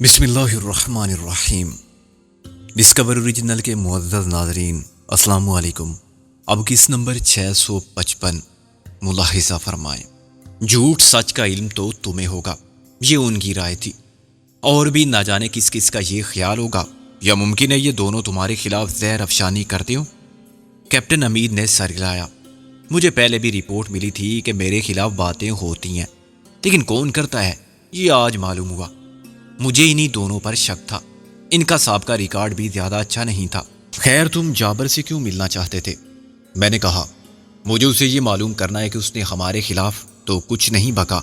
بسم اللہ الرحمن الرحیم۔ ڈسکور اوریجنل کے معزز ناظرین، السلام علیکم۔ اب کس نمبر 655 ملاحظہ فرمائیں۔ جھوٹ سچ کا علم تو تمہیں ہوگا، یہ ان کی رائے تھی، اور بھی نہ جانے کس کس کا یہ خیال ہوگا، یا ممکن ہے یہ دونوں تمہارے خلاف زہر افشانی کرتے ہو۔ کیپٹن امید نے سر ہلایا۔ مجھے پہلے بھی رپورٹ ملی تھی کہ میرے خلاف باتیں ہوتی ہیں، لیکن کون کرتا ہے یہ آج معلوم ہوا۔ مجھے انہی دونوں پر شک تھا، ان کا سابقہ ریکارڈ بھی زیادہ اچھا نہیں تھا۔ خیر تم جابر سے کیوں ملنا چاہتے تھے؟ میں نے کہا مجھے اسے یہ معلوم کرنا ہے کہ اس نے ہمارے خلاف تو کچھ نہیں بکا،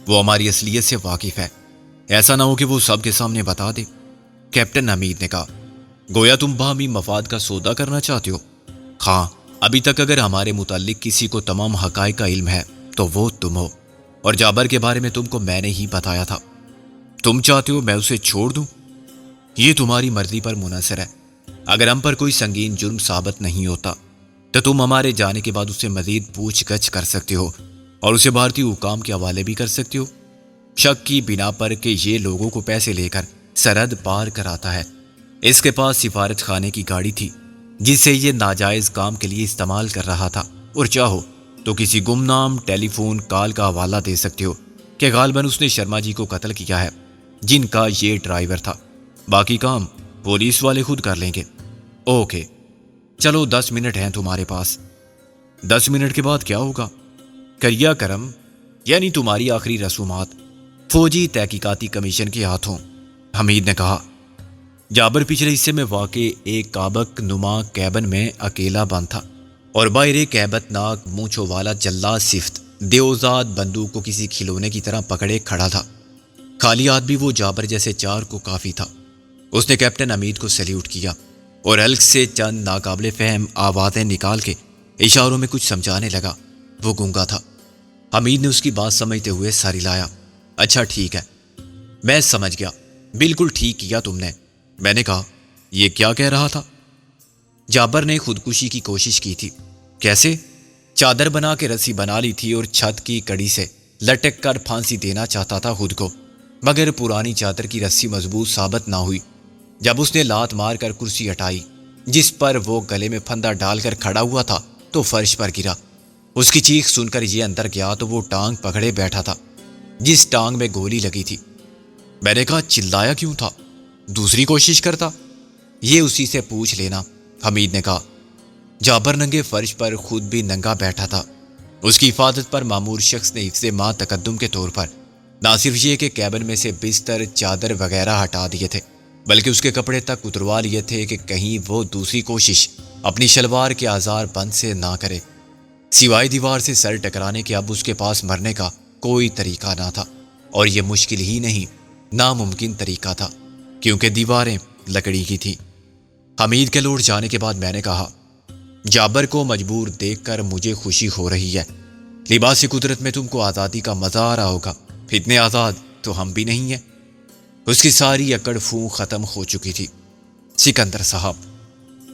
وہ ہماری اصلیت سے واقف ہے، ایسا نہ ہو کہ وہ سب کے سامنے بتا دے۔ کیپٹن حمید نے کہا گویا تم باہمی مفاد کا سودا کرنا چاہتے ہو۔ ہاں، ابھی تک اگر ہمارے متعلق کسی کو تمام حقائق کا علم ہے تو وہ تم ہو، اور جابر کے بارے میں تم کو میں نے ہی بتایا تھا۔ تم چاہتے ہو میں اسے چھوڑ دوں؟ یہ تمہاری مرضی پر منحصر ہے۔ اگر ہم پر کوئی سنگین جرم ثابت نہیں ہوتا تو تم ہمارے جانے کے بعد اسے مزید پوچھ گچھ کر سکتے ہو اور اسے بھارتی حکام کے حوالے بھی کر سکتے ہو، شک کی بنا پر کہ یہ لوگوں کو پیسے لے کر سرحد پار کراتا ہے۔ اس کے پاس سفارت خانے کی گاڑی تھی جسے یہ ناجائز کام کے لیے استعمال کر رہا تھا، اور چاہو تو کسی گمنام ٹیلی فون کال کا حوالہ دے سکتے ہو کہ غالباً اس نے شرما جی کو قتل کیا ہے، جن کا یہ ڈرائیور تھا۔ باقی کام پولیس والے خود کر لیں گے۔ اوکے، چلو 10 منٹ ہیں تمہارے پاس۔ 10 منٹ کے بعد کیا ہوگا؟ کریا کرم، یعنی تمہاری آخری رسومات فوجی تحقیقاتی کمیشن کے ہاتھوں، حمید نے کہا۔ جابر پچھلے حصے میں واقع ایک کابک نما کیبن میں اکیلا بند تھا، اور باہر ایک ہیبت ناک مونچھوں والا جلاد صفت دیوزاد بندوق کو کسی کھلونے کی طرح پکڑے کھڑا تھا۔ خالی ہاتھ بھی وہ جابر جیسے چار کو کافی تھا۔ اس نے کیپٹن امید کو سیلیوٹ کیا اور حلق سے چند ناقابل فہم آوازیں نکال کے اشاروں میں کچھ سمجھانے لگا۔ وہ گونگا تھا۔ حمید نے اس کی بات سمجھتے ہوئے سر ہلایا۔ اچھا ٹھیک ہے، میں سمجھ گیا، بالکل ٹھیک کیا تم نے۔ میں نے کہا یہ کیا کہہ رہا تھا؟ جابر نے خودکشی کی کوشش کی تھی۔ کیسے؟ چادر بنا کے رسی بنا لی تھی اور چھت کی کڑی سے لٹک کر پھانسی دینا چاہتا تھا خود کو، مگر پرانی چادر کی رسی مضبوط ثابت نہ ہوئی۔ جب اس نے لات مار کر کرسی ہٹائی جس پر وہ گلے میں پھندا ڈال کر کھڑا ہوا تھا تو فرش پر گرا۔ اس کی چیخ سن کر یہ اندر گیا تو وہ ٹانگ پکڑے بیٹھا تھا جس ٹانگ میں گولی لگی تھی۔ میں نے کہا چلایا کیوں تھا؟ دوسری کوشش کرتا؟ یہ اسی سے پوچھ لینا، حمید نے کہا۔ جابر ننگے فرش پر خود بھی ننگا بیٹھا تھا۔ اس کی حفاظت پر مامور شخص نے حفظ ما تقدم کے طور پر نہ صرف یہ کہ کیبن میں سے بستر چادر وغیرہ ہٹا دیے تھے، بلکہ اس کے کپڑے تک اتروا لیے تھے کہ کہیں وہ دوسری کوشش اپنی شلوار کے آزار بند سے نہ کرے۔ سوائے دیوار سے سر ٹکرانے کے اب اس کے پاس مرنے کا کوئی طریقہ نہ تھا، اور یہ مشکل ہی نہیں ناممکن طریقہ تھا، کیونکہ دیواریں لکڑی کی تھی۔ حمید کے لوٹ جانے کے بعد میں نے کہا جابر کو مجبور دیکھ کر مجھے خوشی ہو رہی ہے۔ لباس قدرت میں تم کو آزادی کا مزہ آ رہا ہوگا، اتنے آزاد تو ہم بھی نہیں ہیں۔ اس کی ساری اکڑ فون ختم ہو چکی تھی۔ سکندر صاحب،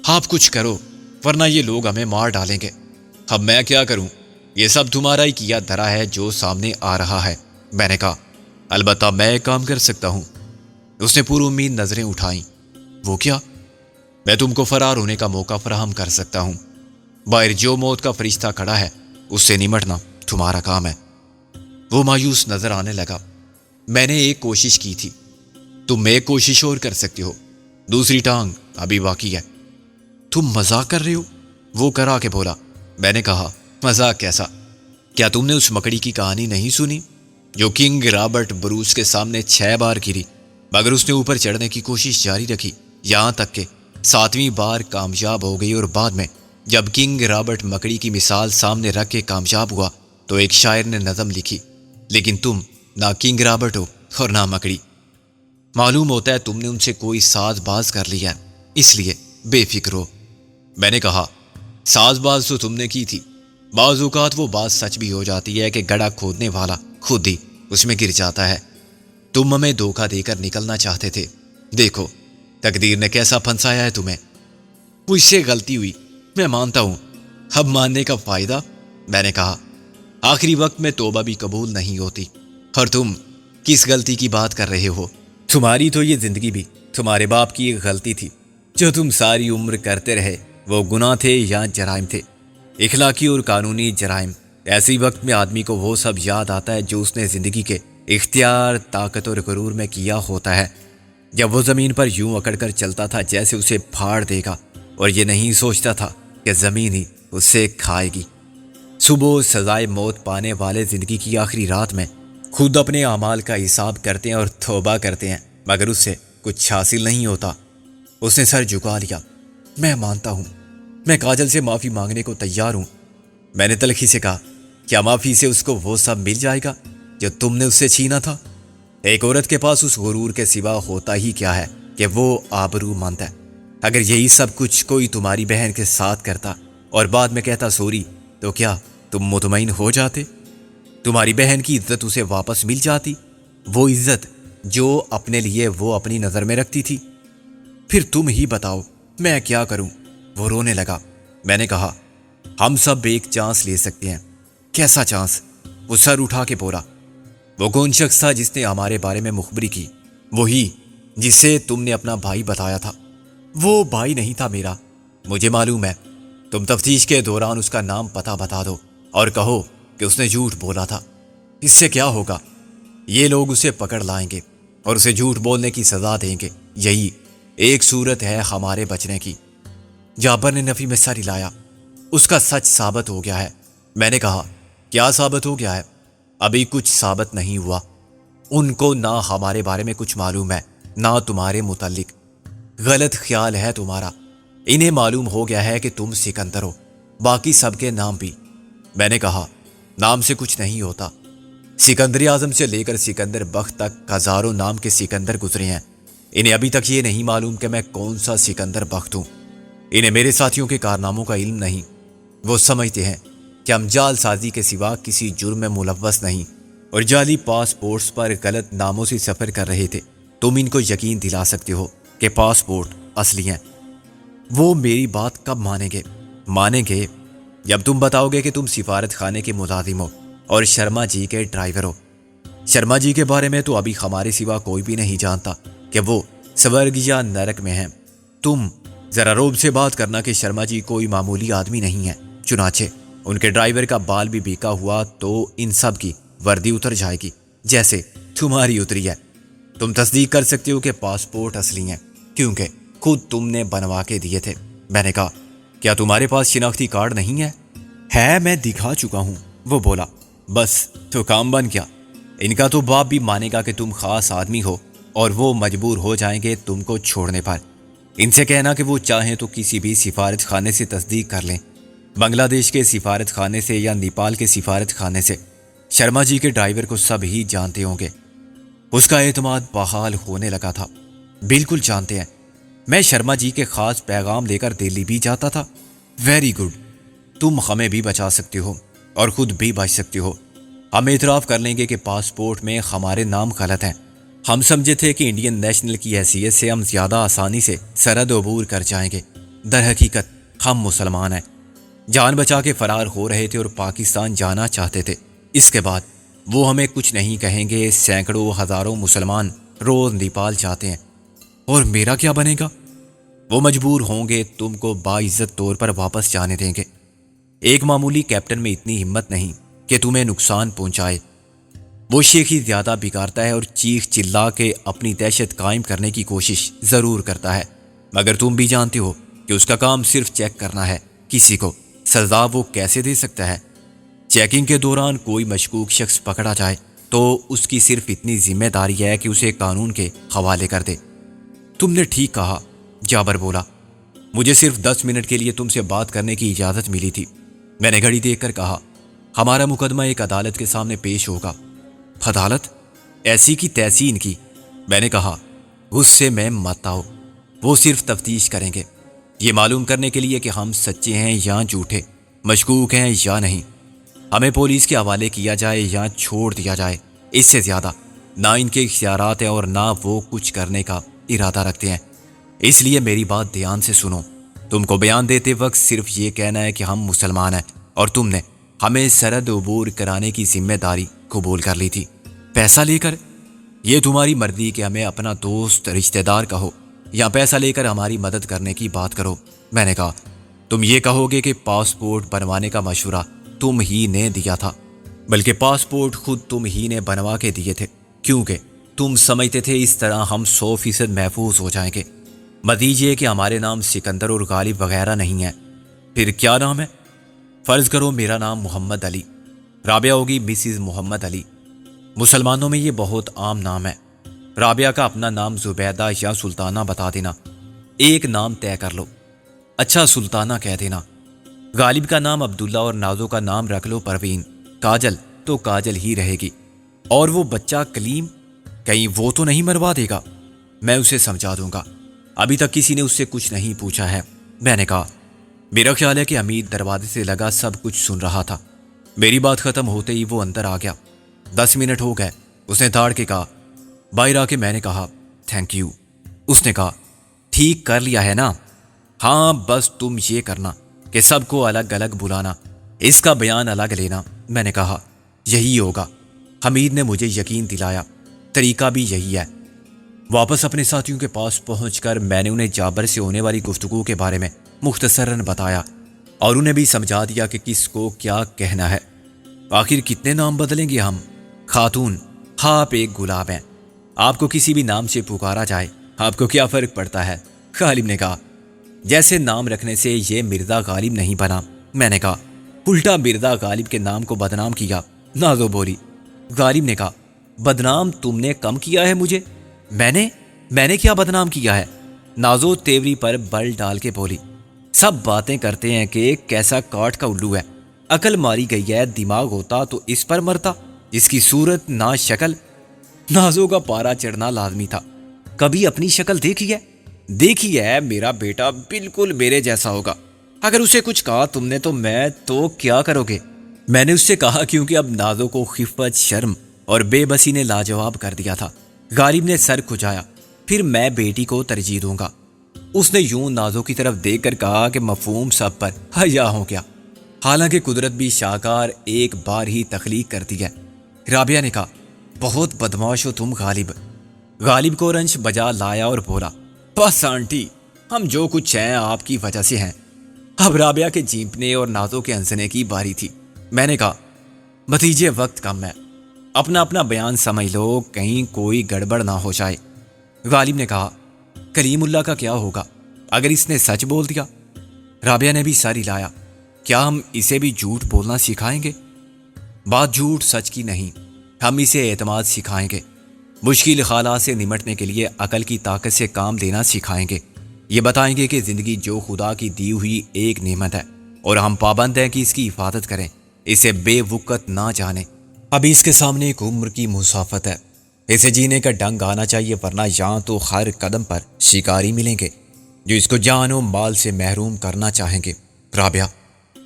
آپ کچھ کرو ورنہ یہ لوگ ہمیں مار ڈالیں گے۔ اب میں کیا کروں؟ یہ سب تمہارا ہی کیا دھرا ہے جو سامنے آ رہا ہے، میں نے کہا۔ البتہ میں ایک کام کر سکتا ہوں۔ اس نے پر امید نظریں اٹھائیں۔ وہ کیا؟ میں تم کو فرار ہونے کا موقع فراہم کر سکتا ہوں۔ باہر جو موت کا فرشتہ کھڑا ہے اس سے نمٹنا تمہارا کام ہے۔ وہ مایوس نظر آنے لگا۔ میں نے ایک کوشش کی تھی، تم ایک کوشش اور کر سکتے ہو، دوسری ٹانگ ابھی باقی ہے۔ تم مذاق کر رہے ہو؟ وہ کرا کے بولا۔ میں نے کہا مذاق کیسا؟ کیا تم نے اس مکڑی کی کہانی نہیں سنی جو کنگ رابرٹ بروس کے سامنے 6 بار گری، مگر اس نے اوپر چڑھنے کی کوشش جاری رکھی، یہاں تک کہ 7ویں بار کامیاب ہو گئی، اور بعد میں جب کنگ رابرٹ مکڑی کی مثال سامنے رکھ کے کامیاب ہوا تو ایک شاعر نے نظم لکھی، لیکن تم نہ کنگ رابرٹ ہو اور نہ مکڑی۔ معلوم ہوتا ہے تم نے ان سے کوئی ساز باز کر لیا ہے، اس لیے بے فکر ہو۔ میں نے کہا ساز باز تو تم نے کی تھی، بعض اوقات وہ بات سچ بھی ہو جاتی ہے کہ گڑھا کھودنے والا خود ہی اس میں گر جاتا ہے۔ تم ہمیں دھوکہ دے کر نکلنا چاہتے تھے، دیکھو تقدیر نے کیسا پھنسایا ہے تمہیں۔ مجھ سے غلطی ہوئی، میں مانتا ہوں، اب ماننے کا فائدہ؟ میں نے کہا آخری وقت میں توبہ بھی قبول نہیں ہوتی، اور تم کس غلطی کی بات کر رہے ہو؟ تمہاری تو یہ زندگی بھی تمہارے باپ کی ایک غلطی تھی جو تم ساری عمر کرتے رہے. وہ گناہ تھے یا جرائم تھے؟ اخلاقی اور قانونی جرائم. ایسی وقت میں آدمی کو وہ سب یاد آتا ہے جو اس نے زندگی کے اختیار، طاقت اور غرور میں کیا ہوتا ہے. جب وہ زمین پر یوں اکڑ کر چلتا تھا جیسے اسے پھاڑ دے گا، اور یہ نہیں سوچتا تھا کہ زمین ہی اسے کھائے گی. صبح سزائے موت پانے والے زندگی کی آخری رات میں خود اپنے اعمال کا حساب کرتے ہیں اور توبہ کرتے ہیں، مگر اس سے کچھ حاصل نہیں ہوتا. اس نے سر جھکا لیا. میں مانتا ہوں، میں کاجل سے معافی مانگنے کو تیار ہوں. میں نے تلخی سے کہا، کیا معافی سے اس کو وہ سب مل جائے گا جو تم نے اس سے چھینا تھا؟ ایک عورت کے پاس اس غرور کے سوا ہوتا ہی کیا ہے کہ وہ آبرو مند ہے. اگر یہی سب کچھ کوئی تمہاری بہن کے ساتھ کرتا اور بعد میں کہتا سوری، تو کیا تم مطمئن ہو جاتے؟ تمہاری بہن کی عزت اسے واپس مل جاتی، وہ عزت جو اپنے لیے وہ اپنی نظر میں رکھتی تھی. پھر تم ہی بتاؤ میں کیا کروں؟ وہ رونے لگا. میں نے کہا، ہم سب ایک چانس لے سکتے ہیں. کیسا چانس؟ وہ سر اٹھا کے بولا. وہ کون شخص تھا جس نے ہمارے بارے میں مخبری کی؟ وہی جسے تم نے اپنا بھائی بتایا تھا. وہ بھائی نہیں تھا میرا، مجھے معلوم ہے. تم تفتیش کے دوران اس کا نام پتہ بتا دو اور کہو کہ اس نے جھوٹ بولا تھا. اس سے کیا ہوگا؟ یہ لوگ اسے پکڑ لائیں گے اور اسے جھوٹ بولنے کی سزا دیں گے. یہی ایک صورت ہے ہمارے بچنے کی. جابر نے نفی میں سر ہلایا. اس کا سچ ثابت ہو گیا ہے. میں نے کہا، کیا ثابت ہو گیا ہے؟ ابھی کچھ ثابت نہیں ہوا. ان کو نہ ہمارے بارے میں کچھ معلوم ہے، نہ تمہارے متعلق. غلط خیال ہے تمہارا. انہیں معلوم ہو گیا ہے کہ تم سکندر ہو، باقی سب کے نام بھی. میں نے کہا، نام سے کچھ نہیں ہوتا. سکندر اعظم سے لے کر سکندر بخت تک ہزاروں نام کے سکندر گزرے ہیں. انہیں ابھی تک یہ نہیں معلوم کہ میں کون سا سکندر بخت ہوں. انہیں میرے ساتھیوں کے کارناموں کا علم نہیں. وہ سمجھتے ہیں کہ ہم جال سازی کے سوا کسی جرم میں ملوث نہیں اور جعلی پاسپورٹس پر غلط ناموں سے سفر کر رہے تھے. تم ان کو یقین دلا سکتے ہو کہ پاسپورٹ اصلی ہیں. وہ میری بات کب مانیں گے؟ مانیں گے جب تم بتاؤ گے کہ تم سفارت خانے کے ملازم ہو اور شرما جی کے ڈرائیور ہو. شرما جی کے بارے میں تو ابھی ہمارے سوا کوئی بھی نہیں جانتا کہ وہ سورگ یا نرک میں ہیں. تم ذرا روب سے بات کرنا کہ شرما جی کوئی معمولی آدمی نہیں ہے. چنانچہ ان کے ڈرائیور کا بال بھی بیکا ہوا تو ان سب کی وردی اتر جائے گی جیسے تمہاری اتری ہے. تم تصدیق کر سکتے ہو کہ پاسپورٹ اصلی ہیں کیونکہ خود تم نے بنوا کے دیے تھے. میں نے کہا، کیا تمہارے پاس شناختی کارڈ نہیں ہے؟ ہے، میں دکھا چکا ہوں. وہ بولا. بس تو کام بن گیا. ان کا تو باپ بھی مانے گا کہ تم خاص آدمی ہو اور وہ مجبور ہو جائیں گے تم کو چھوڑنے پر. ان سے کہنا کہ وہ چاہیں تو کسی بھی سفارت خانے سے تصدیق کر لیں، بنگلہ دیش کے سفارت خانے سے یا نیپال کے سفارت خانے سے. شرما جی کے ڈرائیور کو سب ہی جانتے ہوں گے. اس کا اعتماد بحال ہونے لگا تھا. بالکل جانتے ہیں. میں شرما جی کے خاص پیغام لے کر دلی بھی جاتا تھا. Very good. تم ہمیں بھی بچا سکتے ہو اور خود بھی بچ سکتے ہو. ہم اعتراف کر لیں گے کہ پاسپورٹ میں ہمارے نام غلط ہیں. ہم سمجھے تھے کہ انڈین نیشنل کی حیثیت سے ہم زیادہ آسانی سے سرحد عبور کر جائیں گے. در حقیقت ہم مسلمان ہیں. جان بچا کے فرار ہو رہے تھے اور پاکستان جانا چاہتے تھے. اس کے بعد وہ ہمیں کچھ نہیں کہیں گے. سینکڑوں ہزاروں مسلمان روز نیپال جاتے ہیں. اور میرا کیا بنے گا؟ وہ مجبور ہوں گے تم کو باعزت طور پر واپس جانے دیں گے. ایک معمولی کیپٹن میں اتنی ہمت نہیں کہ تمہیں نقصان پہنچائے. وہ شیخی زیادہ بگاڑتا ہے اور چیخ چلا کے اپنی دہشت قائم کرنے کی کوشش ضرور کرتا ہے، مگر تم بھی جانتے ہو کہ اس کا کام صرف چیک کرنا ہے. کسی کو سزا وہ کیسے دے سکتا ہے؟ چیکنگ کے دوران کوئی مشکوک شخص پکڑا جائے تو اس کی صرف اتنی ذمہ داری ہے کہ اسے قانون کے حوالے کر دے. تم نے ٹھیک کہا. جابر بولا. مجھے صرف 10 منٹ کے لیے تم سے بات کرنے کی اجازت ملی تھی. میں نے گھڑی دیکھ کر کہا، ہمارا مقدمہ ایک عدالت کے سامنے پیش ہوگا. عدالت؟ ایسی کی تیسی ان کی. میں نے کہا، غصے میں مت آؤ. وہ صرف تفتیش کریں گے یہ معلوم کرنے کے لیے کہ ہم سچے ہیں یا جھوٹے، مشکوک ہیں یا نہیں. ہمیں پولیس کے حوالے کیا جائے یا چھوڑ دیا جائے، اس سے زیادہ نہ ان کے اختیارات ہیں اور نہ وہ کچھ کرنے کا ارادہ رکھتے ہیں. اس لیے میری بات دھیان سے سنو. تم کو بیان دیتے وقت صرف یہ کہنا ہے کہ ہم مسلمان ہیں اور تم نے ہمیں سرحد عبور کرانے کی ذمہ داری قبول کر لی تھی. پیسہ لے کر؟ یہ تمہاری مرضی کہ ہمیں اپنا دوست رشتہ دار کہو یا پیسہ لے کر ہماری مدد کرنے کی بات کرو۔ میں نے کہا تم یہ کہو گے کہ پاسپورٹ بنوانے کا مشورہ تم ہی نے دیا تھا، بلکہ پاسپورٹ خود تم ہی نے بنوا کے دیے تھے، کیونکہ تم سمجھتے تھے اس طرح ہم 100% محفوظ ہو جائیں گے۔ مزید یہ کہ ہمارے نام سکندر اور غالب وغیرہ نہیں ہے، پھر کیا نام ہے؟ فرض کرو میرا نام محمد علی، رابعہ ہوگی مسز محمد علی۔ مسلمانوں میں یہ بہت عام نام ہے۔ رابعہ کا اپنا نام زبیدہ یا سلطانہ بتا دینا، ایک نام طے کر لو۔ اچھا سلطانہ کہہ دینا۔ غالب کا نام عبداللہ اور نازو کا نام رکھ لو پروین۔ کاجل تو کاجل ہی رہے گی۔ اور وہ بچہ کلیم، کہیں وہ تو نہیں مروا دے گا؟ میں اسے سمجھا دوں گا، ابھی تک کسی نے اس سے کچھ نہیں پوچھا ہے۔ میں نے کہا میرا خیال ہے کہ حمید دروازے سے لگا سب کچھ سن رہا تھا۔ میری بات ختم ہوتے ہی وہ اندر آ گیا۔ 10 منٹ ہو گئے، اس نے دھاڑ کے کہا۔ باہر آ کے میں نے کہا تھینک یو۔ اس نے کہا ٹھیک کر لیا ہے نا؟ ہاں بس تم یہ کرنا کہ سب کو الگ الگ بلانا، اس کا بیان الگ لینا۔ میں نے کہا یہی ہوگا۔ حمید نے مجھے یقین دلایا، طریقہ بھی یہی ہے۔ واپس اپنے ساتھیوں کے پاس پہنچ کر میں نے انہیں جابر سے ہونے والی گفتگو کے بارے میں مختصراً بتایا اور انہیں بھی سمجھا دیا کہ کس کو کیا کہنا ہے۔ آخر کتنے نام بدلیں گے ہم؟ خاتون، آپ ایک گلاب ہیں، آپ کو کسی بھی نام سے پکارا جائے آپ کو کیا فرق پڑتا ہے؟ غالب نے کہا جیسے نام رکھنے سے یہ مرزا غالب نہیں بنا۔ میں نے کہا الٹا مرزا غالب کے نام کو بدنام کیا۔ نازو بولی۔ غالب نے کہا بدنام تم نے کم کیا ہے مجھے؟ میں نے کیا بدنام کیا ہے؟ نازو تیوری پر بل ڈال کے بولی سب باتیں کرتے ہیں کہ کیسا کاٹ کا الو ہے، عقل ماری گئی ہے، دماغ ہوتا تو اس پر مرتا، اس کی صورت نہ شکل۔ نازو کا پارا چڑھنا لازمی تھا۔ کبھی اپنی شکل دیکھی ہے میرا بیٹا بالکل میرے جیسا ہوگا، اگر اسے کچھ کہا تم نے تو کیا کرو گے؟ میں نے اس سے کہا کیونکہ اب نازو کو خفت، شرم اور بے بسی نے لاجواب کر دیا تھا۔ غالب نے سر کھجایا، پھر میں بیٹی کو ترجیح دوں گا۔ اس نے یوں نازو کی طرف دیکھ کر کہا کہ مفہوم سب پر حیا ہو گیا، حالانکہ قدرت بھی شاہکار ایک بار ہی تخلیق کرتی ہے۔ رابعہ نے کہا بہت بدماش ہو تم غالب۔ غالب کو رنج بجا لایا اور بولا بس آنٹی، ہم جو کچھ ہیں آپ کی وجہ سے ہیں۔ اب رابعہ کے جھینپنے اور نازو کے ہنسنے کی باری تھی۔ میں نے کہا بھتیجے وقت کم ہے، اپنا اپنا بیان سمجھ لو، کہیں کوئی گڑبڑ نہ ہو جائے۔ غالب نے کہا کلیم اللہ کا کیا ہوگا اگر اس نے سچ بول دیا؟ رابعہ نے بھی سر ہلایا۔ کیا ہم اسے بھی جھوٹ بولنا سکھائیں گے؟ بات جھوٹ سچ کی نہیں، ہم اسے اعتماد سکھائیں گے، مشکل حالات سے نمٹنے کے لیے عقل کی طاقت سے کام لینا سکھائیں گے۔ یہ بتائیں گے کہ زندگی جو خدا کی دی ہوئی ایک نعمت ہے اور ہم پابند ہیں کہ اس کی حفاظت کریں، اسے بے وقت نہ جانیں۔ ابھی اس کے سامنے ایک عمر کی مسافت ہے، اسے جینے کا ڈنگ آنا چاہیے، ورنہ یہاں تو ہر قدم پر شکاری ملیں گے جو اس کو جان و مال سے محروم کرنا چاہیں گے۔ رابعہ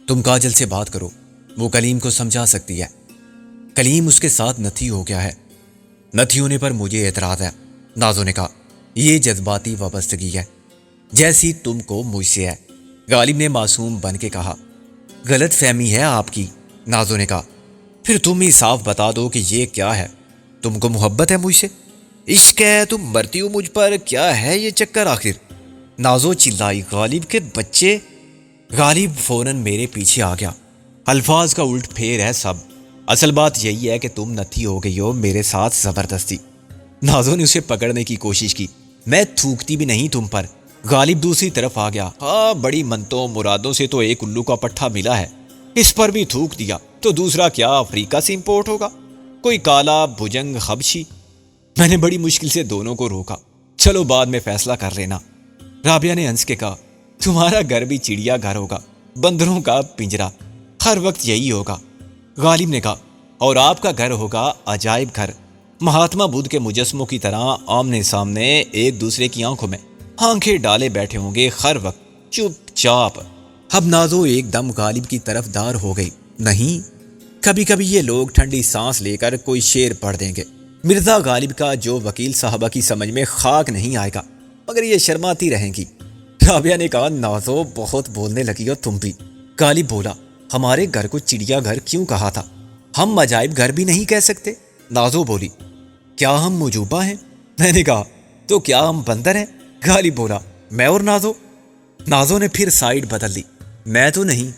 تم کاجل سے بات کرو، وہ کلیم کو سمجھا سکتی ہے۔ کلیم اس کے ساتھ نتھی ہو گیا ہے۔ نتھی ہونے پر مجھے اعتراض ہے، نازو نے کہا یہ جذباتی وابستگی ہے جیسی تم کو مجھ سے ہے۔ غالب نے معصوم بن کے کہا غلط فہمی ہے آپ کی۔ نازو نے کہا پھر تم ہی صاف بتا دو کہ یہ کیا ہے؟ تم کو محبت ہے مجھ سے؟ عشق ہے؟ تم مرتی ہو مجھ پر؟ کیا ہے یہ چکر آخر؟ نازو چلائی غالب کے بچے۔ غالب فوراً میرے پیچھے آ گیا۔ الفاظ کا الٹ پھیر ہے سب، اصل بات یہی ہے کہ تم نتھی ہو گئی ہو میرے ساتھ زبردستی۔ نازو نے اسے پکڑنے کی کوشش کی، میں تھوکتی بھی نہیں تم پر۔ غالب دوسری طرف آ گیا۔ ہاں بڑی منتوں مرادوں سے تو ایک الو کا پٹھا ملا ہے، اس پر بھی تھوک دیا تو دوسرا کیا افریقہ سے امپورٹ ہوگا؟ کوئی کالا بھجنگ حبشی؟ میں نے بڑی مشکل سے دونوں کو روکا۔ چلو بعد میں فیصلہ کر لینا۔ رابعہ نے ہنس کے کہا تمہارا گھر بھی چڑیا گھر ہوگا، بندروں کا پنجرا، ہر وقت یہی ہوگا۔ غالب نے کہا اور آپ کا گھر ہوگا عجائب گھر، مہاتما بدھ کے مجسموں کی طرح آمنے سامنے ایک دوسرے کی آنکھوں میں آنکھیں ڈالے بیٹھے ہوں گے ہر وقت چپ چاپ۔ اب نازو ایک دم غالب کی طرف دار ہو گئی۔ نہیں، کبھی کبھی یہ لوگ ٹھنڈی سانس لے کر کوئی شعر پڑھ دیں گے، مرزا غالب کا جو وکیل صاحبہ کی سمجھ میں خاک نہیں آئے گا، مگر یہ شرماتی رہیں گی۔ رابعہ نے کہا نازو بہت بولنے لگی ہو تم بھی۔ غالب بولا ہمارے گھر کو چڑیا گھر کیوں کہا تھا؟ ہم عجائب گھر بھی نہیں کہہ سکتے؟ نازو بولی کیا ہم موجوبہ ہیں؟ میں نے کہا تو کیا ہم بندر ہیں؟ غالب بولا میں اور نازو۔ نازو نے پھر سائیڈ بدل لی، میں تو نہیں۔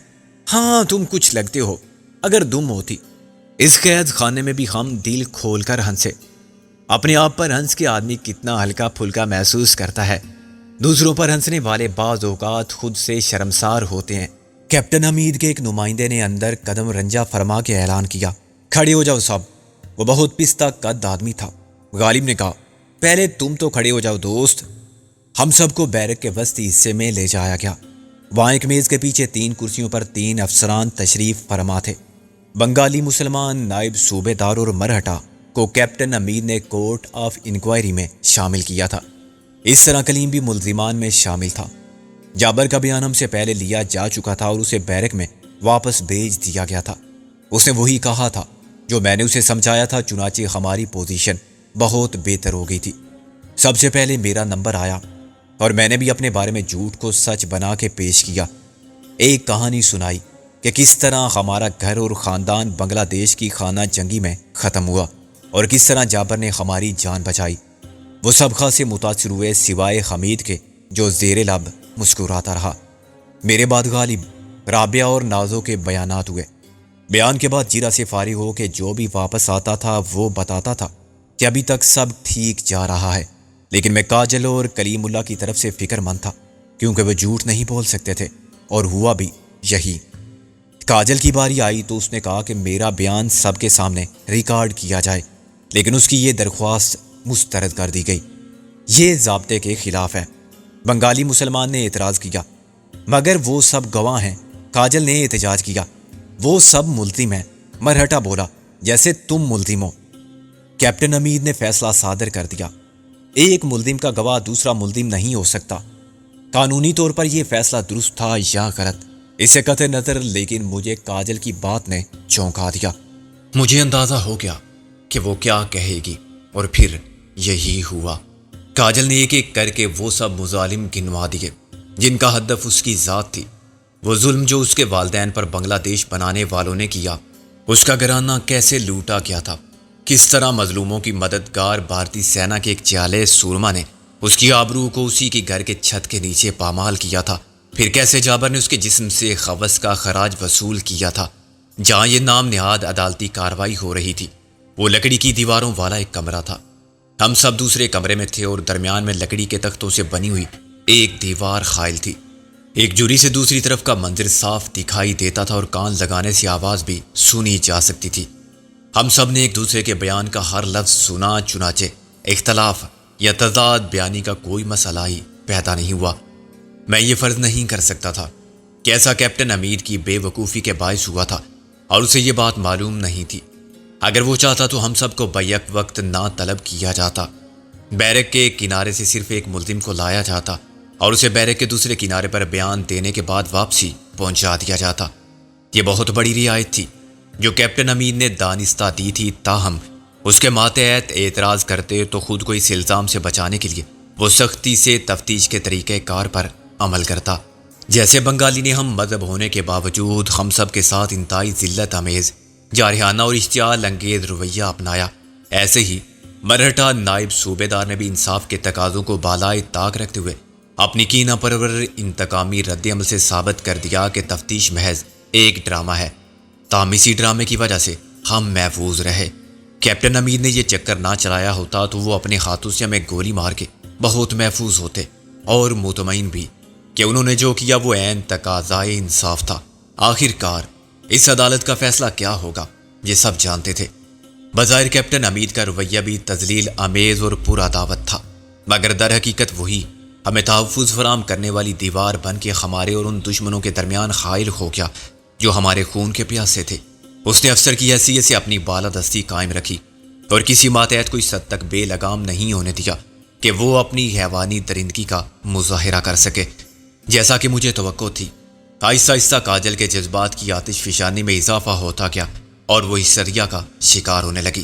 ہاں تم کچھ لگتے ہو، اگر تم ہوتی۔ اس قید خانے میں بھی ہم دل کھول کر ہنسے۔ اپنے آپ پر ہنس کے آدمی کتنا ہلکا پھلکا محسوس کرتا ہے، دوسروں پر ہنسنے والے بعض اوقات خود سے شرمسار ہوتے ہیں۔ کیپٹن حمید کے ایک نمائندے نے اندر قدم رنجا فرما کے اعلان کیا، کھڑے ہو جاؤ سب۔ وہ بہت پستہ قد آدمی تھا۔ غالب نے کہا پہلے تم تو کھڑے ہو جاؤ دوست۔ ہم سب کو بیرک کے وسطی حصے میں لے جایا گیا۔ وہاں ایک میز کے پیچھے 3 کرسیوں پر 3 افسران تشریف فرما تھے۔ بنگالی مسلمان نائب صوبے دار اور مرہٹا کو کیپٹن حمید نے کورٹ آف انکوائری میں شامل کیا تھا۔ اس طرح کلیم بھی ملزمان میں شامل تھا۔ جابر کا بیان ہم سے پہلے لیا جا چکا تھا اور اسے بیرک میں واپس بھیج دیا گیا تھا۔ اس نے وہی کہا تھا جو میں نے اسے سمجھایا تھا، چنانچہ ہماری پوزیشن بہت بہتر ہو گئی تھی۔ سب سے پہلے میرا نمبر آیا اور میں نے بھی اپنے بارے میں جھوٹ کو سچ بنا کے پیش کیا۔ ایک کہانی سنائی کہ کس طرح ہمارا گھر اور خاندان بنگلہ دیش کی خانہ جنگی میں ختم ہوا اور کس طرح جابر نے ہماری جان بچائی۔ وہ سب خاصے متاثر ہوئے سوائے حمید کے، جو زیر لب مسکراتا رہا۔ میرے بعد غالب، رابعہ اور نازو کے بیانات ہوئے۔ بیان کے بعد جیرا سے فارغ ہو کے جو بھی واپس آتا تھا وہ بتاتا تھا کہ ابھی تک سب ٹھیک جا رہا ہے، لیکن میں کاجل اور کلیم اللہ کی طرف سے فکر مند تھا، کیونکہ وہ جھوٹ نہیں بول سکتے تھے، اور ہوا بھی یہی۔ کاجل کی باری آئی تو اس نے کہا کہ میرا بیان سب کے سامنے ریکارڈ کیا جائے، لیکن اس کی یہ درخواست مسترد کر دی گئی۔ یہ ضابطے کے خلاف ہے۔ بنگالی مسلمان نے اعتراض کیا، مگر وہ سب گواہ ہیں۔ کاجل نے احتجاج کیا، وہ سب ملزم ہیں۔ مرہٹا بولا جیسے تم ملزم ہو۔ کیپٹن حمید نے فیصلہ صادر کر دیا، ایک ملزم کا گواہ دوسرا ملزم نہیں ہو سکتا۔ قانونی طور پر یہ فیصلہ درست تھا یا غلط، اسے قطع نظر، لیکن مجھے کاجل کی بات نے چونکا دیا۔ مجھے اندازہ ہو گیا کہ وہ کیا کہے گی، اور پھر یہی ہوا۔ کاجل نے ایک ایک کر کے وہ سب مظالم گنوا دیے جن کا ہدف اس کی ذات تھی۔ وہ ظلم جو اس کے والدین پر بنگلہ دیش بنانے والوں نے کیا، اس کا گھرانہ کیسے لوٹا گیا تھا، کس طرح مظلوموں کی مددگار بھارتی سینا کے ایک چالے سورما نے اس کی آبرو کو اسی کے گھر کے چھت کے نیچے پامال کیا تھا، پھر کیسے جابر نے اس کے جسم سے خبث کا خراج وصول کیا تھا۔ جہاں یہ نام نہاد عدالتی کارروائی ہو رہی تھی، وہ لکڑی کی دیواروں والا ایک کمرہ تھا۔ ہم سب دوسرے کمرے میں تھے اور درمیان میں لکڑی کے تختوں سے بنی ہوئی ایک دیوار حائل تھی۔ ایک جوری سے دوسری طرف کا منظر صاف دکھائی دیتا تھا اور کان لگانے سے آواز بھی سنی جا سکتی تھی۔ ہم سب نے ایک دوسرے کے بیان کا ہر لفظ سنا، چنانچہ اختلاف یا تضاد بیانی کا کوئی مسئلہ ہی پیدا نہیں ہوا۔ میں یہ فرض نہیں کر سکتا تھا کہ ایسا کیپٹن حمید کی بے وقوفی کے باعث ہوا تھا، اور اسے یہ بات معلوم نہیں تھی۔ اگر وہ چاہتا تو ہم سب کو بیک وقت نہ طلب کیا جاتا، بیرک کے ایک کنارے سے صرف ایک ملزم کو لایا جاتا اور اسے بیرک کے دوسرے کنارے پر بیان دینے کے بعد واپسی پہنچا دیا جاتا۔ یہ بہت بڑی رعایت تھی جو کیپٹن حمید نے دانستہ دی تھی، تاہم اس کے ماتحت اعتراض کرتے تو خود کو اس الزام سے بچانے کے لیے وہ سختی سے تفتیش کے طریقہ کار پر عمل کرتا۔ جیسے بنگالی نے ہم مذہب ہونے کے باوجود ہم سب کے ساتھ انتہائی ذلت آمیز، جارحانہ اور اشتعال انگیز رویہ اپنایا، ایسے ہی مرہٹا نائب صوبے دار نے بھی انصاف کے تقاضوں کو بالائے طاق رکھتے ہوئے اپنی کینہ پرور انتقامی رد عمل سے ثابت کر دیا کہ تفتیش محض ایک ڈرامہ ہے۔ تاہم اسی ڈرامے کی وجہ سے ہم محفوظ رہے۔ کیپٹن حمید نے یہ چکر نہ چلایا ہوتا تو وہ اپنے ہاتھوں سے ہمیں گولی مار کے بہت محفوظ ہوتے، اور مطمئن بھی کہ انہوں نے جو کیا وہ عین تقاضائے انصاف تھا۔ آخرکار اس عدالت کا فیصلہ کیا ہوگا یہ سب جانتے تھے۔ بظاہر کیپٹن حمید کا رویہ بھی تذلیل آمیز اور پورا دعوت تھا، مگر در حقیقت وہی ہمیں تحفظ فراہم کرنے والی دیوار بن کے ہمارے اور ان دشمنوں کے درمیان حائل ہو گیا جو ہمارے خون کے پیاسے تھے۔ اس نے افسر کی حیثیت سے اپنی بالادستی قائم رکھی اور کسی ماتحت کو اس حد تک بے لگام نہیں ہونے دیا کہ وہ اپنی حیوانی درندگی کا مظاہرہ کر سکے جیسا کہ مجھے توقع تھی۔ آہستہ آہستہ کاجل کے جذبات کی آتش فشانی میں اضافہ ہوتا گیا اور وہ ہسٹریا کا شکار ہونے لگی۔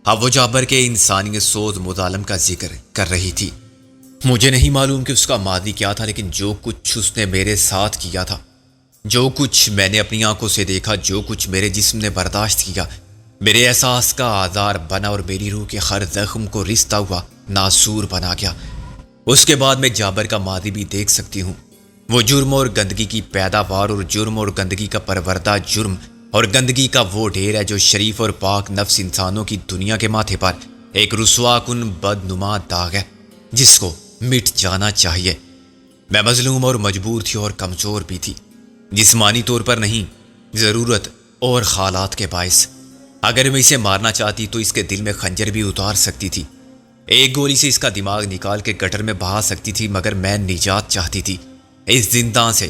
اب وہ جابر کے انسانیت سوز مظالم کا ذکر کر رہی تھی۔ مجھے نہیں معلوم کہ اس کا ماضی کیا تھا، لیکن جو کچھ اس نے میرے ساتھ کیا تھا، جو کچھ میں نے اپنی آنکھوں سے دیکھا، جو کچھ میرے جسم نے برداشت کیا، میرے احساس کا آزار بنا اور میری روح کے ہر زخم کو رشتہ ہوا ناسور بنا گیا۔ اس کے بعد میں جابر کا ماضی بھی دیکھ سکتی ہوں، وہ جرم اور گندگی کی پیداوار اور جرم اور گندگی کا پروردہ، جرم اور گندگی کا وہ ڈھیر ہے جو شریف اور پاک نفس انسانوں کی دنیا کے ماتھے پر ایک رسوا کن بدنما داغ ہے جس کو مٹ جانا چاہیے۔ میں مظلوم اور مجبور تھی اور کمزور بھی تھی، جسمانی طور پر نہیں، ضرورت اور حالات کے باعث۔ اگر میں اسے مارنا چاہتی تو اس کے دل میں خنجر بھی اتار سکتی تھی، ایک گولی سے اس کا دماغ نکال کے گٹر میں بہا سکتی تھی، مگر میں نجات چاہتی تھی اس زندان سے،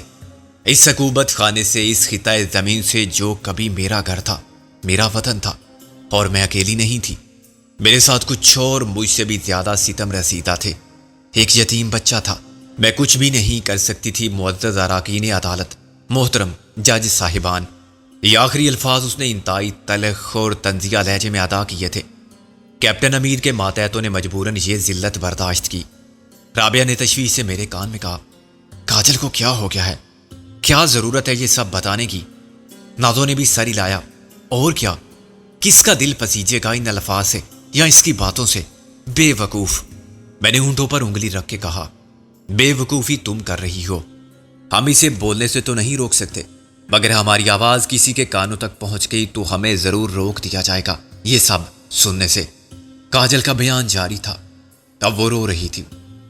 اس سکوبت خانے سے، اس خطہ زمین سے جو کبھی میرا گھر تھا، میرا وطن تھا، اور میں اکیلی نہیں تھی۔ میرے ساتھ کچھ اور مجھ سے بھی زیادہ ستم رسیدہ تھے۔ ایک یتیم بچہ تھا، میں کچھ بھی نہیں کر سکتی تھی۔ معزز اراکین عدالت، محترم جج صاحبان، یہ آخری الفاظ اس نے انتہائی تلخ اور طنزیہ لہجے میں ادا کیے تھے۔ کیپٹن امیر کے ماتحتوں نے مجبوراً یہ ذلت برداشت کی۔ رابعہ نے تشویش سے میرے کان میں کہا، کاجل کو کیا ہو گیا ہے؟ کیا ضرورت ہے یہ سب بتانے کی؟ نازو نے بھی سر ہلایا، اور کیا، کس کا دل پسیجے گا ان الفاظ سے یا اس کی باتوں سے؟ بے وقوف، میں نے ہونٹوں پر انگلی رکھ کے کہا، بے وقوفی تم کر رہی ہو۔ ہم اسے بولنے سے تو نہیں روک سکتے، مگر ہماری آواز کسی کے کانوں تک پہنچ گئی تو ہمیں ضرور روک دیا جائے گا یہ سب سننے سے۔ کاجل کا بیان جاری تھا۔ اب وہ رو رہی تھی،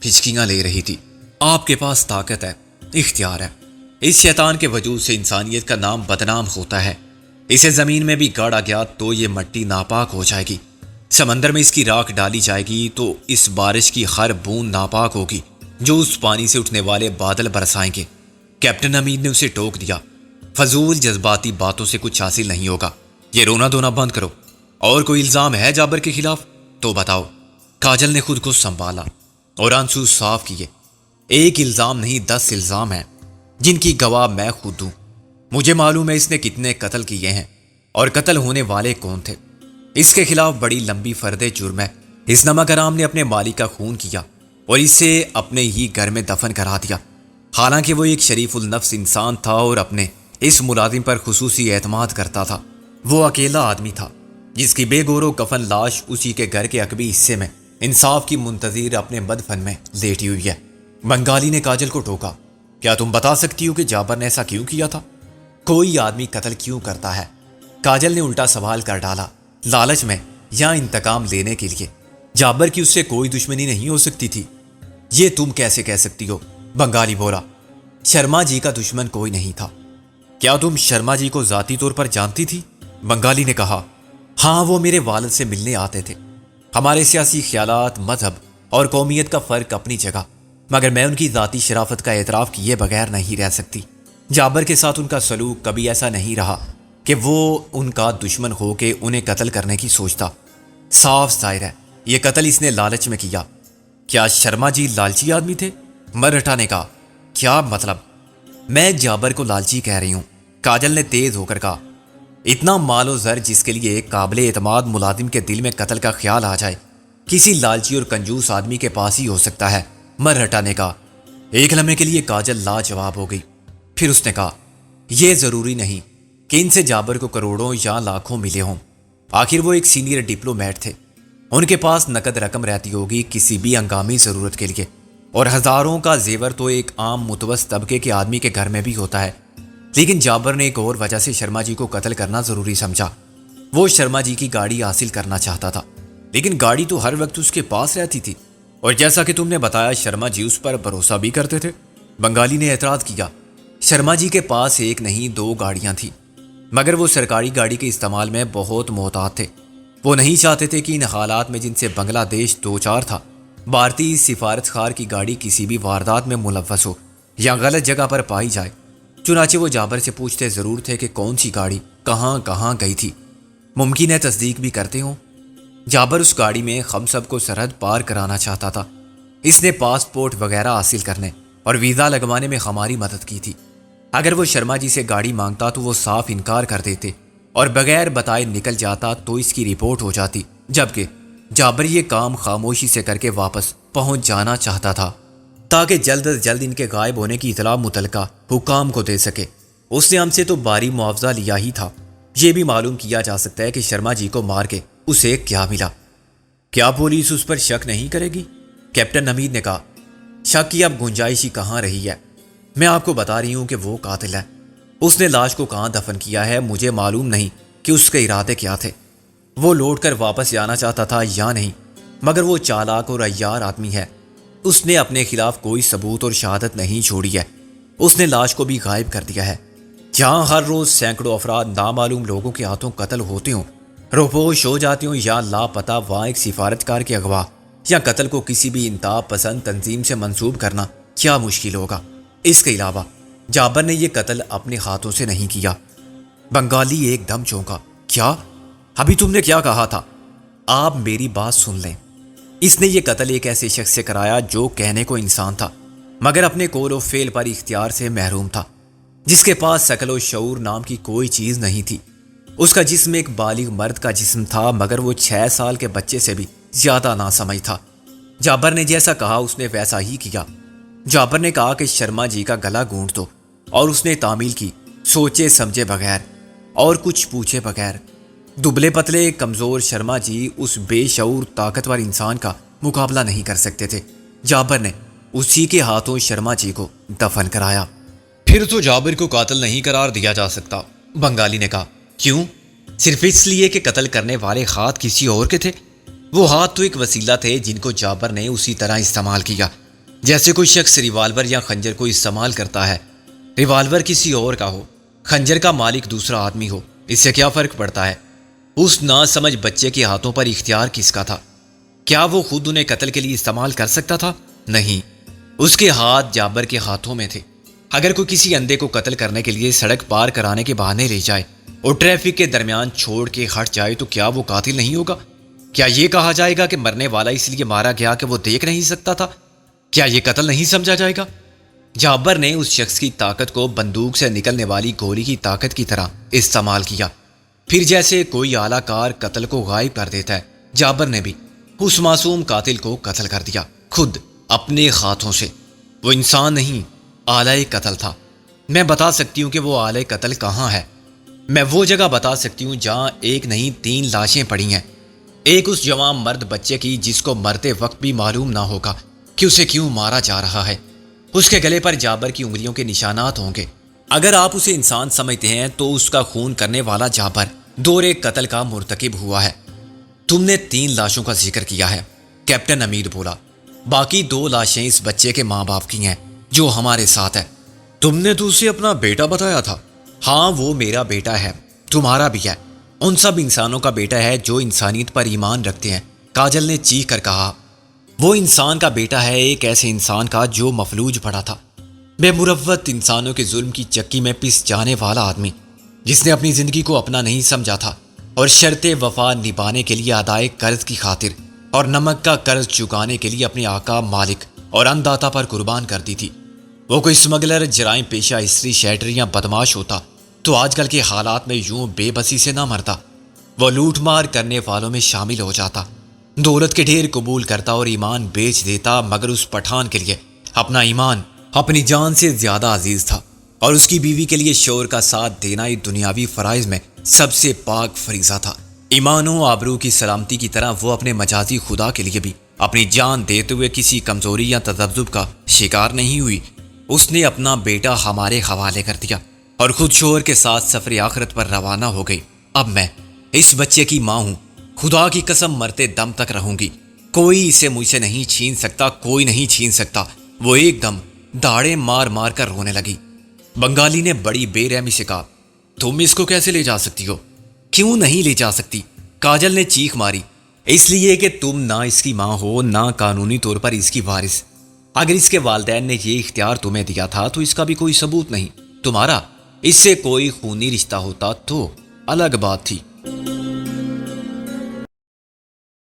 ہچکیاں لے رہی تھی۔ آپ کے پاس طاقت ہے، اختیار ہے۔ اس شیطان کے وجود سے انسانیت کا نام بدنام ہوتا ہے۔ اسے زمین میں بھی گاڑا گیا تو یہ مٹی ناپاک ہو جائے گی، سمندر میں اس کی راکھ ڈالی جائے گی تو اس بارش کی ہر بوند ناپاک ہوگی جو اس پانی سے اٹھنے والے بادل برسائیں گے۔ کیپٹن امیر نے اسے ٹوک دیا، فضول جذباتی باتوں سے کچھ حاصل نہیں ہوگا، یہ رونا دھونا بند کرو۔ اور کوئی الزام ہے جابر کے خلاف تو بتاؤ۔ کاجل نے خود کو سنبھالا اور آنسو صاف کیے۔ ایک الزام نہیں، 10 الزام ہیں جن کی گواہ میں خود ہوں۔ مجھے معلوم ہے اس نے کتنے قتل کیے ہیں اور قتل ہونے والے کون تھے۔ اس کے خلاف بڑی لمبی فرد جرم ہے۔ اس نمک حرام نے اپنے مالک کا خون کیا اور اسے اپنے ہی گھر میں دفن کرا دیا، حالانکہ وہ ایک شریف النفس انسان تھا اور اپنے اس ملازم پر خصوصی اعتماد کرتا تھا۔ وہ اکیلا آدمی تھا جس کی بے گور و کفن لاش اسی کے گھر کے عقبی حصے میں انصاف کی منتظر اپنے مدفن میں لیٹی ہوئی ہے۔ بنگالی نے کاجل کو ٹوکا، کیا تم بتا سکتی ہو کہ جابر نے ایسا کیوں کیا تھا؟ کوئی آدمی قتل کیوں کرتا ہے؟ کاجل نے الٹا سوال کر ڈالا، لالچ میں یا انتقام لینے کے لیے؟ جابر کی اس سے کوئی دشمنی نہیں ہو سکتی تھی۔ یہ تم کیسے کہہ سکتی ہو؟ بنگالی بولا، شرما جی کا دشمن کوئی نہیں تھا۔ کیا تم شرما جی کو ذاتی طور پر جانتی تھی؟ بنگالی نے کہا، ہاں، وہ میرے والد سے ملنے آتے تھے۔ ہمارے سیاسی خیالات، مذہب اور قومیت کا فرق اپنی جگہ، مگر میں ان کی ذاتی شرافت کا اعتراف کیے بغیر نہیں رہ سکتی۔ جابر کے ساتھ ان کا سلوک کبھی ایسا نہیں رہا کہ وہ ان کا دشمن ہو کے انہیں قتل کرنے کی سوچتا۔ صاف ظاہر ہے یہ قتل اس نے لالچ میں کیا۔ کیا شرما جی لالچی آدمی تھے؟ مرہٹا نے کہا، کیا مطلب؟ میں جابر کو لالچی کہہ رہی ہوں، کاجل نے تیز ہو کر کہا۔ اتنا مال و زر جس کے لیے ایک قابل اعتماد ملازم کے دل میں قتل کا خیال آ جائے، کسی لالچی اور کنجوس آدمی کے پاس ہی ہو سکتا ہے، مرہٹا نے کہا۔ ایک لمحے کے لیے کاجل لاجواب ہو گئی، پھر اس نے کہا، یہ ضروری نہیں کہ ان سے جابر کو کروڑوں یا لاکھوں ملے ہوں، آخر وہ ایک سینئر ڈپلومیٹ تھے، ان کے پاس نقد رقم رہتی ہوگی کسی بھی ہنگامی ضرورت کے لیے، اور ہزاروں کا زیور تو ایک عام متوسط طبقے کے آدمی کے گھر میں بھی ہوتا ہے۔ لیکن جابر نے ایک اور وجہ سے شرما جی کو قتل کرنا ضروری سمجھا۔ وہ شرما جی کی گاڑی حاصل کرنا چاہتا تھا، لیکن گاڑی تو ہر وقت اس کے پاس رہتی تھی، اور جیسا کہ تم نے بتایا شرما جی اس پر بھروسہ بھی کرتے تھے۔ بنگالی نے اعتراض کیا، شرما جی کے پاس ایک نہیں 2 گاڑیاں تھیں، مگر وہ سرکاری گاڑی کے استعمال میں بہت محتاط تھے۔ وہ نہیں چاہتے تھے کہ ان حالات میں جن سے بنگلہ دیش دوچار تھا، بھارتی سفارت خار کی گاڑی کسی بھی واردات میں ملوث ہو یا غلط جگہ پر پائی جائے۔ چنانچہ وہ جابر سے پوچھتے ضرور تھے کہ کون سی گاڑی کہاں کہاں گئی تھی، ممکن ہے تصدیق بھی کرتے ہوں۔ جابر اس گاڑی میں ہم سب کو سرحد پار کرانا چاہتا تھا۔ اس نے پاسپورٹ وغیرہ حاصل کرنے اور ویزا لگوانے میں ہماری مدد کی تھی۔ اگر وہ شرما جی سے گاڑی مانگتا تو وہ صاف انکار کر دیتے اور بغیر بتائے نکل جاتا تو اس کی رپورٹ ہو جاتی، جبکہ جابر یہ کام خاموشی سے کر کے واپس پہنچ جانا چاہتا تھا تاکہ جلد از جلد ان کے غائب ہونے کی اطلاع متعلقہ حکام کو دے سکے۔ اس نے ہم سے تو بھاری معاوضہ لیا ہی تھا، یہ بھی معلوم کیا جا سکتا ہے کہ شرما جی کو مار کے اسے کیا ملا۔ کیا پولیس اس پر شک نہیں کرے گی؟ کیپٹن حمید نے کہا۔ شک کی اب گنجائش ہی کہاں رہی ہے؟ میں آپ کو بتا رہی ہوں کہ وہ قاتل ہے۔ اس نے لاش کو کہاں دفن کیا ہے مجھے معلوم نہیں کہ اس کے ارادے کیا تھے، وہ لوٹ کر واپس جانا چاہتا تھا یا نہیں، مگر وہ چالاک اور عیار آدمی ہے۔ اس نے اپنے خلاف کوئی ثبوت اور شہادت نہیں چھوڑی ہے۔ اس نے لاش کو بھی غائب کر دیا ہے۔ جہاں ہر روز سینکڑوں افراد نامعلوم لوگوں کے ہاتھوں قتل ہوتے ہوں، روپوش ہو جاتے ہوں یا لاپتہ، وہاں ایک سفارتکار کے اغوا یا قتل کو کسی بھی انتہا پسند تنظیم سے منسوب کرنا کیا مشکل ہوگا؟ اس کے علاوہ جابر نے یہ قتل اپنے ہاتھوں سے نہیں کیا۔ بنگالی ایک دم چونکا۔ کیا؟ ابھی تم نے کیا کہا تھا؟ آپ میری بات سن لیں۔ اس نے یہ قتل ایک ایسے شخص سے کرایا جو کہنے کو انسان تھا مگر اپنے قول و فعل پر اختیار سے محروم تھا، جس کے پاس عقل و شعور نام کی کوئی چیز نہیں تھی۔ اس کا جسم ایک بالغ مرد کا جسم تھا مگر وہ 6 سال کے بچے سے بھی زیادہ ناسمجھ تھا۔ جابر نے جیسا کہا اس نے ویسا ہی کیا۔ جابر نے کہا کہ شرما جی کا گلا گھونٹ دو، اور اس نے تعمیل کی، سوچے سمجھے بغیر اور کچھ پوچھے بغیر۔ دبلے پتلے کمزور شرما جی اس بے شعور طاقتور انسان کا مقابلہ نہیں کر سکتے تھے۔ جابر نے اسی کے ہاتھوں شرما جی کو دفن کرایا۔ پھر تو جابر کو قاتل نہیں قرار دیا جا سکتا، بنگالی نے کہا۔ کیوں؟ صرف اس لیے کہ قتل کرنے والے ہاتھ کسی اور کے تھے؟ وہ ہاتھ تو ایک وسیلہ تھے جن کو جابر نے اسی طرح استعمال کیا جیسے کوئی شخص ریوالور یا خنجر کو استعمال کرتا ہے۔ ریوالور کسی اور کا ہو، خنجر کا مالک دوسرا آدمی ہو، اس سے کیا فرق پڑتا ہے؟ اس ناسمجھ بچے کے ہاتھوں پر اختیار کس کا تھا؟ کیا وہ خود انہیں قتل کے لیے استعمال کر سکتا تھا؟ نہیں، اس کے ہاتھ جابر کے ہاتھوں میں تھے۔ اگر کوئی کسی اندھے کو قتل کرنے کے لیے سڑک پار کرانے کے بہانے لے جائے اور ٹریفک کے درمیان چھوڑ کے ہٹ جائے تو کیا وہ قاتل نہیں ہوگا؟ کیا یہ کہا جائے گا کہ مرنے والا اس لیے مارا گیا کہ وہ دیکھ نہیں سکتا تھا؟ کیا یہ قتل نہیں سمجھا جائے گا؟ جابر نے اس شخص کی طاقت کو بندوق سے نکلنے والی گولی کی طاقت کی طرح استعمال کیا۔ پھر جیسے کوئی اعلیٰ کار قتل کو غائب کر دیتا ہے، جابر نے بھی اس معصوم قاتل کو قتل کر دیا، خود اپنے ہاتھوں سے۔ وہ انسان نہیں، آلہ قتل تھا۔ میں بتا سکتی ہوں کہ وہ آلہ قتل کہاں ہے۔ میں وہ جگہ بتا سکتی ہوں جہاں ایک نہیں 3 لاشیں پڑی ہیں۔ ایک اس جوان مرد بچے کی جس کو مرتے وقت بھی معلوم نہ ہوگا کہ اسے کیوں مارا جا رہا ہے۔ اس کے گلے پر جابر کی انگلیوں کے نشانات ہوں گے۔ اگر آپ اسے انسان سمجھتے ہیں تو اس کا خون کرنے والا جابر دورے قتل کا مرتکب ہوا ہے۔ تم نے 3 لاشوں کا ذکر کیا ہے، کیپٹن حمید بولا۔ باقی 2 لاشیں اس بچے کے ماں باپ کی ہیں جو ہمارے ساتھ ہے۔ تم نے تو اسے اپنا بیٹا بتایا تھا۔ ہاں، وہ میرا بیٹا ہے، تمہارا بھی ہے، ان سب انسانوں کا بیٹا ہے جو انسانیت پر ایمان رکھتے ہیں، کاجل نے چیخ کر کہا۔ وہ انسان کا بیٹا ہے، ایک ایسے انسان کا جو مفلوج پڑا تھا، بے مروت انسانوں کے ظلم کی چکی میں پس جانے والا آدمی، جس نے اپنی زندگی کو اپنا نہیں سمجھا تھا اور شرط وفا نبھانے کے لیے ادائے قرض کی خاطر اور نمک کا قرض چکانے کے لیے اپنے آقا، مالک اور انداتا پر قربان کر دی تھی۔ وہ کوئی اسمگلر، جرائم پیشہ، استری شیٹر یا بدماش ہوتا تو آج کل کے حالات میں یوں بے بسی سے نہ مرتا۔ وہ لوٹ مار کرنے والوں میں شامل ہو جاتا، دولت کے ڈھیر قبول کرتا اور ایمان بیچ دیتا، مگر اس پٹھان کے لیے اپنا ایمان اپنی جان سے زیادہ عزیز تھا، اور اس کی بیوی کے لیے شوہر کا ساتھ دینا ہی دنیاوی فرائض میں سب سے پاک فریضہ تھا۔ ایمان و آبرو کی سلامتی کی طرح وہ اپنے مجازی خدا کے لیے بھی اپنی جان دیتے ہوئے کسی کمزوری یا تذبذب کا شکار نہیں ہوئی۔ اس نے اپنا بیٹا ہمارے حوالے کر دیا اور خود شوہر کے ساتھ سفر آخرت پر روانہ ہو گئی۔ اب میں اس بچے کی ماں ہوں، خدا کی قسم مرتے دم تک رہوں گی۔ کوئی اسے مجھ سے نہیں چھین سکتا، کوئی نہیں چھین سکتا۔ وہ ایک دم داڑے مار مار کر رونے لگی۔ بنگالی نے بڑی بے رحمی سے کہا، تم اس کو کیسے لے جا سکتی ہو؟ کیوں نہیں لے جا سکتی؟ کاجل نے چیخ ماری۔ اس لیے کہ تم نہ اس کی ماں ہو، نہ قانونی طور پر اس کی وارث۔ اگر اس کے والدین نے یہ اختیار تمہیں دیا تھا تو اس کا بھی کوئی ثبوت نہیں۔ تمہارا اس سے کوئی خونی رشتہ ہوتا تو الگ بات تھی۔